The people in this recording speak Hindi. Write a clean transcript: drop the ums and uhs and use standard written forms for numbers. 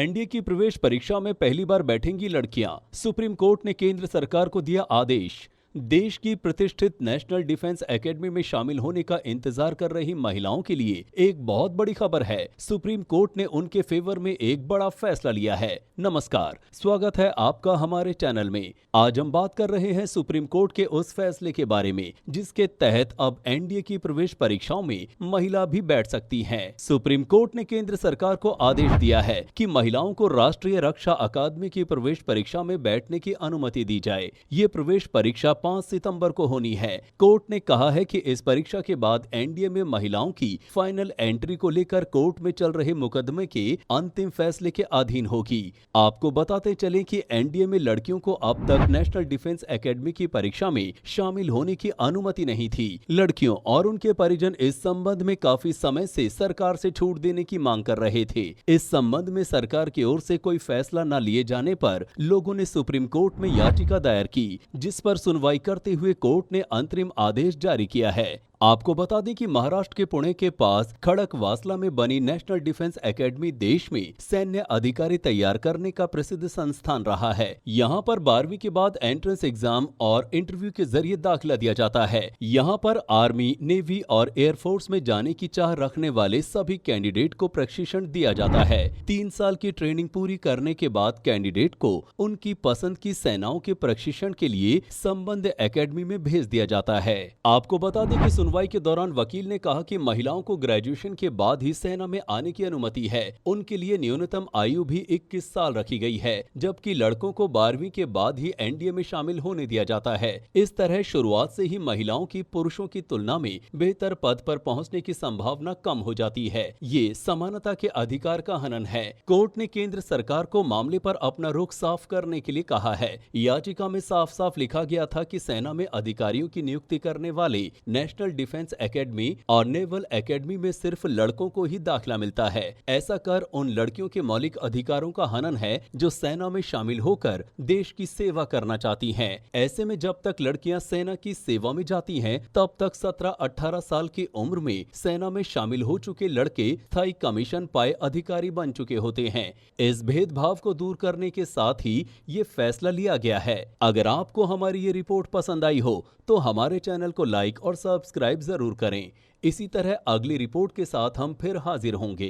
एनडीए की प्रवेश परीक्षा में पहली बार बैठेंगी लड़कियां। सुप्रीम कोर्ट ने केंद्र सरकार को दिया आदेश। देश की प्रतिष्ठित नेशनल डिफेंस एकेडमी में शामिल होने का इंतजार कर रही महिलाओं के लिए एक बहुत बड़ी खबर है। सुप्रीम कोर्ट ने उनके फेवर में एक बड़ा फैसला लिया है। नमस्कार, स्वागत है आपका हमारे चैनल में। आज हम बात कर रहे हैं सुप्रीम कोर्ट के उस फैसले के बारे में जिसके तहत अब एनडीए की प्रवेश परीक्षाओं में महिला भी बैठ सकती हैं। सुप्रीम कोर्ट ने केंद्र सरकार को आदेश दिया है कि महिलाओं को राष्ट्रीय रक्षा अकादमी की प्रवेश परीक्षा में बैठने की अनुमति दी जाए। ये प्रवेश परीक्षा 5 सितंबर को होनी है। कोर्ट ने कहा है कि इस परीक्षा के बाद एनडीए में महिलाओं की फाइनल एंट्री को लेकर कोर्ट में चल रहे मुकदमे के अंतिम फैसले के अधीन होगी। आपको बताते चलें कि एनडीए में लड़कियों को अब तक नेशनल डिफेंस एकेडमी की परीक्षा में शामिल होने की अनुमति नहीं थी। लड़कियों और उनके परिजन इस संबंध में काफी समय से सरकार से छूट देने की मांग कर रहे थे। इस संबंध में सरकार की ओर से कोई फैसला न लिए जाने पर लोगों ने सुप्रीम कोर्ट में याचिका दायर की, जिस पर सुनवाई करते हुए कोर्ट ने अंतरिम आदेश जारी किया है। आपको बता दें कि महाराष्ट्र के पुणे के पास खड़कवासला में बनी नेशनल डिफेंस एकेडमी देश में सैन्य अधिकारी तैयार करने का प्रसिद्ध संस्थान रहा है। यहाँ पर 12वीं के बाद एंट्रेंस एग्जाम और इंटरव्यू के जरिए दाखिला दिया जाता है। यहाँ पर आर्मी, नेवी और एयरफोर्स में जाने की चाह रखने वाले सभी कैंडिडेट को प्रशिक्षण दिया जाता है। 3 साल की ट्रेनिंग पूरी करने के बाद कैंडिडेट को उनकी पसंद की सेनाओं के प्रशिक्षण के लिए संबद्ध एकेडमी में भेज दिया जाता है। आपको बता दें कि सुनवाई के दौरान वकील ने कहा कि महिलाओं को ग्रेजुएशन के बाद ही सेना में आने की अनुमति है। उनके लिए न्यूनतम आयु भी 21 साल रखी गई है, जबकि लड़कों को 12वीं के बाद ही एनडीए में शामिल होने दिया जाता है। इस तरह शुरुआत से ही महिलाओं की पुरुषों की तुलना में बेहतर पद पर पहुंचने की संभावना कम हो जाती है। ये समानता के अधिकार का हनन है। कोर्ट ने केंद्र सरकार को मामले पर अपना रुख साफ करने के लिए कहा है। याचिका में साफ साफ लिखा गया था कि सेना में अधिकारियों की नियुक्ति करने वाले नेशनल डिफेंस एकेडमी और नेवल एकेडमी में सिर्फ लड़कों को ही दाखिला मिलता है। ऐसा कर उन लड़कियों के मौलिक अधिकारों का हनन है जो सेना में शामिल होकर देश की सेवा करना चाहती हैं। ऐसे में जब तक लड़कियां सेना की सेवा में जाती हैं, तब तक 17-18 साल की उम्र में सेना में शामिल हो चुके लड़के स्थायी कमीशन पाए अधिकारी बन चुके होते हैं। इस भेदभाव को दूर करने के साथ ही ये फैसला लिया गया है। अगर आपको हमारी ये रिपोर्ट पसंद आई हो तो हमारे चैनल को लाइक और सब्सक्राइब जरूर करें। इसी तरह अगली रिपोर्ट के साथ हम फिर हाजिर होंगे।